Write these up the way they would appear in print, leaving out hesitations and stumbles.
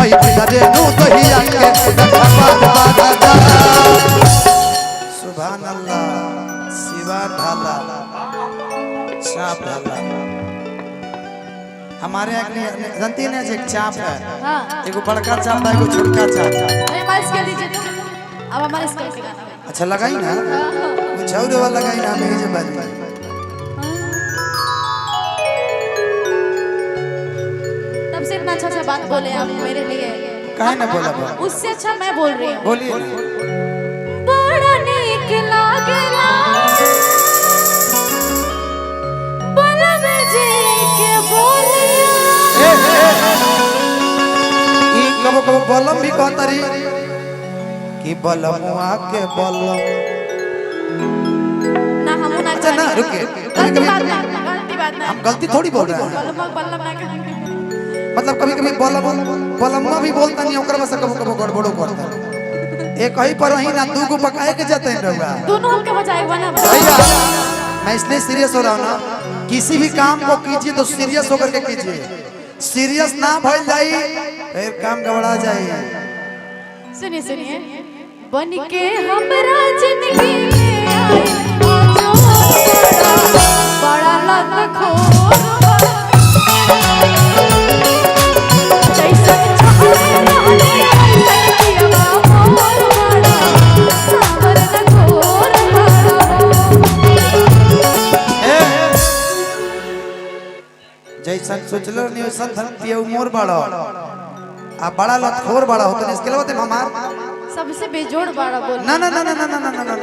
हई बिदरे नु दहिया के सुभान अल्लाह शिवा ढाला चाप ढाला हमारे जानती है एक चाप है हां एगो बड़का चाप है एगो छोटका चाप है अरे मालिश कर दीजिए तो अब हमारे स्कूल के गाना अच्छा लगाई ना वो छौरे वाला लगाई ना मेरी जे बात तब से इतना अच्छा से बात बोले आप मेरे लिए काहे ना बोला उससे अच्छा मैं बोल रही हूं बोलिए बड़ा नीक लागेला बलम जी के बोलिया ई कबो कबो बलम भी कहतरी कि बलमुआ के बलम ना हम ना अच्छा ना रुके गलती बात ना हम गलती थोड़ी बोल रहे हैं बलम ना कहेंगे मतलब कभी कभी बलम्मा भी बोलता नहीं ओकर में से कबो कबो गड़बड़ो करता एक ही पर ही ना दू को पकाए के जाते हैं रहुआ दोनों हमके बचाएगा ना भैया मैं इसलिए सीरियस हो रहा हूं ना किसी भी काम को कीजिए तो सीरियस होकर के कीजिए सीरियस ना भइल जाई फिर काम गड़बड़ा जाए सुनिए सुनिए बन के हमरा जिंदगी में आए बड़ा लत खोर जैसे चाहे रहने ऐसे किया मोर बड़ा सावर न खोर जैसा सोचलो नहीं वैसा धरती मोर बड़ा आ बड़ा लतखोर बड़ा होता है इसके अलावा तुम हमार सबसे बेजोड़ बड़ा बोल ना ना ना ना ना ना ना ना ना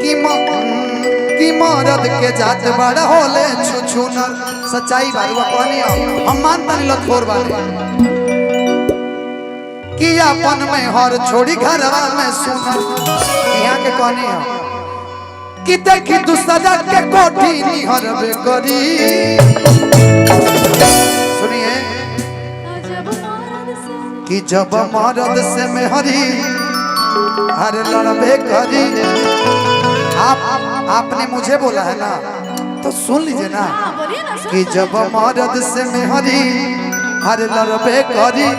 कि मरद के जात बड़ा होले छुछु न सच्चाई बारुआ कहनी हम मानता नहीं लतखोर बारे कि अपन में हर छोड़ी घरवा में सुना यहाँ के कहनी है कि देखी दूसरा के कोठी निहर बे करी सुनिए कि जब मरद से मेहरी हर लड़बे करी आपने मुझे बोला है ना तो सुन लीजिए ना कि जब मरद से मेहरी हर लड़बे करी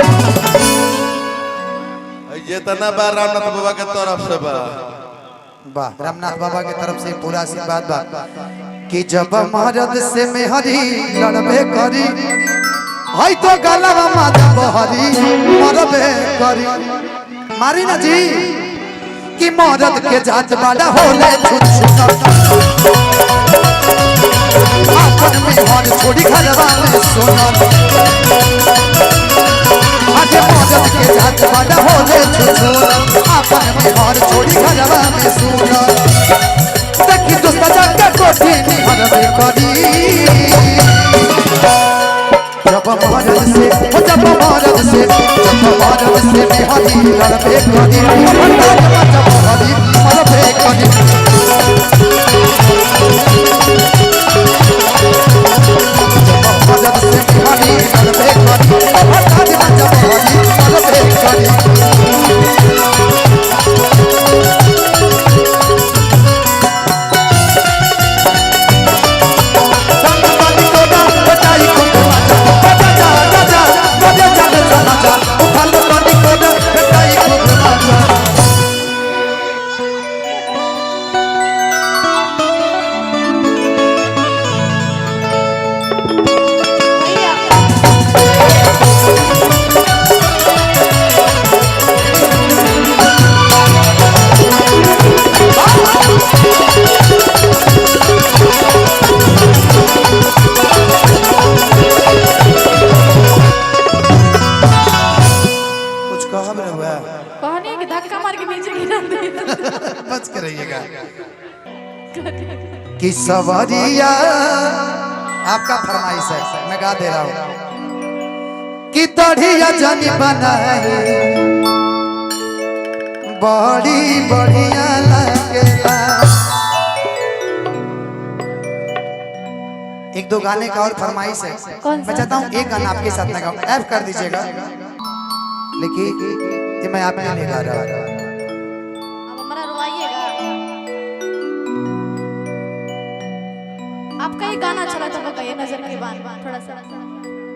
ये तना बा रामनाथ बाबा के तरफ से बा वाह रामनाथ बाबा की तरफ से पूरा आशीर्वाद बा कि जब मरद से मेहरी लड़बे करी हई तो गलवा माता बहरी मरबे करी मारी ना जी कि मरद के जात बड़ा होले छुछुना अपन में हर छोड़ी घरवा में सोना आज मरद के जात बड़ा होले छुछुना अपन में हर छोड़ी घरवा में सोना देखी दोस्त जाके कोठी निहरबे करी जब मरद से बिहारी लड़बे करी जब हरी मरबे करी मरद से बिहारी लड़बे करी जब हरी मरबे करी बच के रहिएगा कि सवारिया आपका फरमाइश है मैं गा दे रहा हूँ कि तढ़िया जानी बनाए बड़ी बढ़िया लगेला एक दो गाने का और फरमाइश है मैं चाहता हूँ एक गाना आपके साथ लगाऊं ऐप कर दीजिएगा लेकिन ये मैं आपके लिए गा रहा हूँ आपका ये गाना चला था ये नजर के बाद थोड़ा सा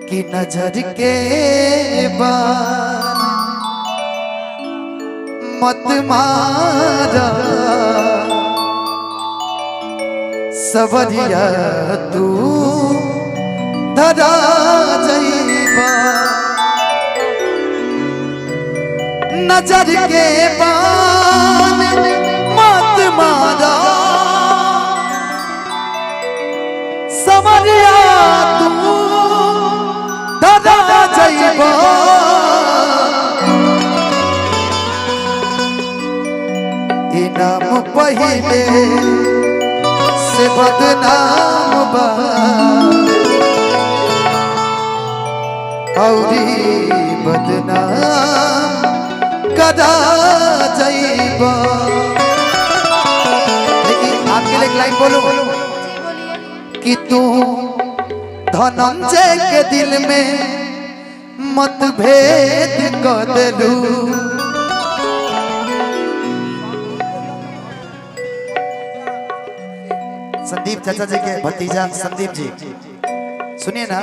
कि नजर के बार मत मारा सवरिया तू धरा जइबा नजर के बान मत मारा सवरिया तू धरा जइबा इनाम पहिले से बदनाम बा औरी बदनाम कदा जइबा। लेकिन आपके लिए एक लाइन बोलो जी बोलिए। कि तू धनंजय के दिल में मतभेद कर देलू संदीप चाचा जी के भतीजा संदीप जी सुनिए ना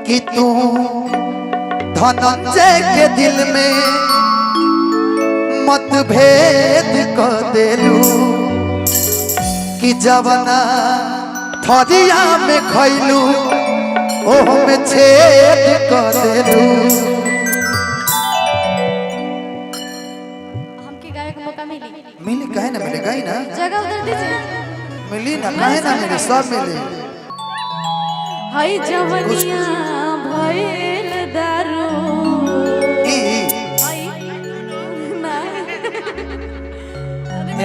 कि तू धनंजय के दिल में मतभेद कर देलू कि जवना थरिया में खैलू ओह में छेद कर देलू। हमके गाय को मौका मिली मिली कहे ना मिले गई ना जगह उधर दीजिए मिली ना कहे ना मिले सब मिले। हई जवनिया भइल दारू हई ना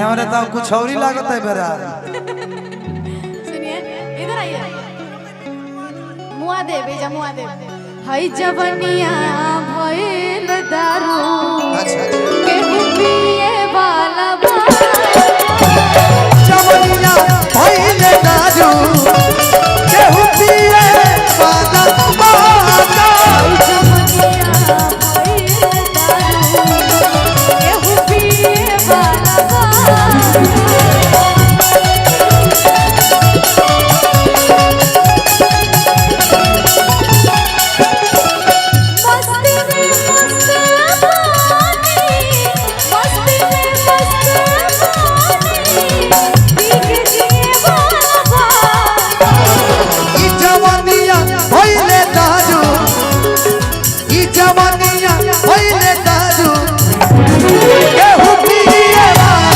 हमारे तो कुछ और ही लागत है बेरा। सुनिए इधर आइए मुआ दे बेजा मुआ दे हई जवनिया भइल दारू अच्छा केहू पिए वाला जवनिया भइल दारू केहू पिए वाला बाता जवनिया भइल दारू केहू पिए वाला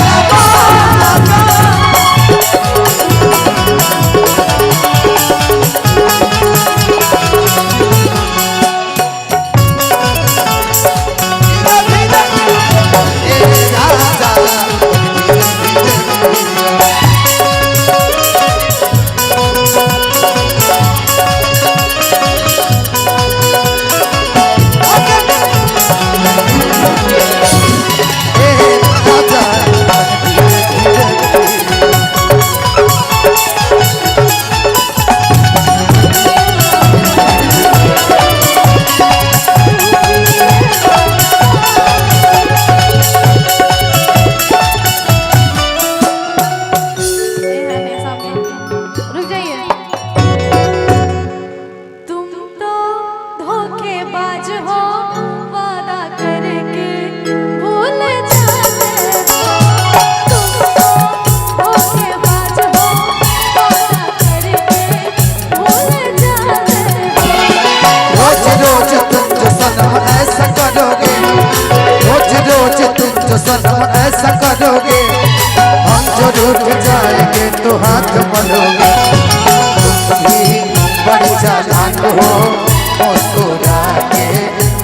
सनम ऐसा करोगे हम जो रूठ जाएंगे तो हाथ मलोगे तुम भी बड़ी चालाक हो मुस्कुरा के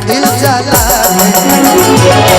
दिल जला में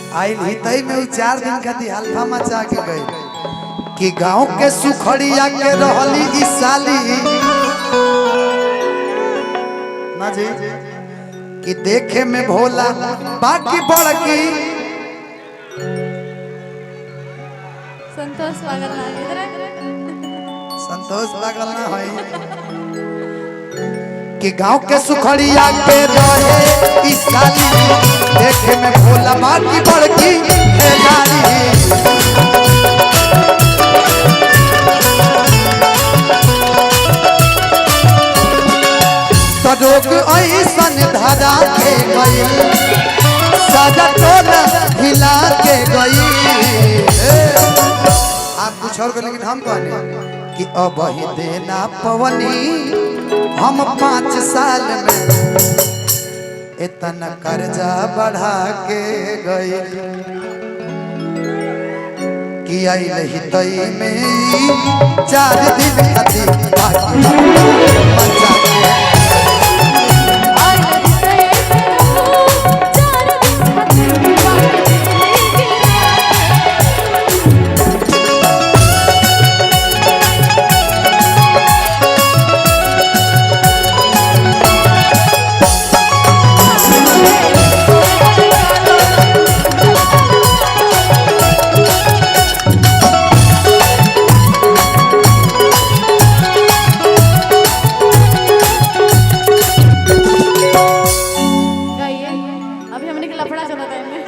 4 दिन खातिर हल्फा मचा के गई कि गांव के सुखड़िया के रहली ई साली ना जी कि देखे में भोला बाकी बड़की संतोष पागल ना इधर संतोष पागल ना है कि गांव के सुखड़िया के रहे इस साली देखे में भोला बाकी बड़की खेलाड़ी रोग ऐसन धरा के गई सादा टोला हिला के गई। आप कुछ और को लेकिन हम कहने कि अब ही देना पवनी हम 5 साल में इतना कर्जा बढ़ा के गई कि आई ही तई में 4 दिन खातिर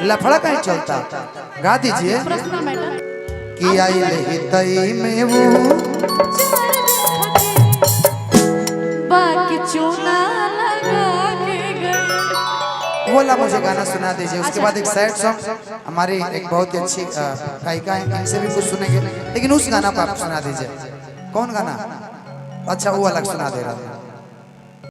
लफड़ा कहीं चलता गा दीजिए कि आई ही तई में वो बाकी चूना लगा के गए। बोला मुझे गाना सुना दीजिए। उसके बाद एक सैड सॉन्ग हमारी एक बहुत ही अच्छी गायिका है इनसे भी कुछ सुनेंगे लेकिन उस गाना को आप सुना दीजिए। कौन गाना? अच्छा वो अलग सुना दे रहा था।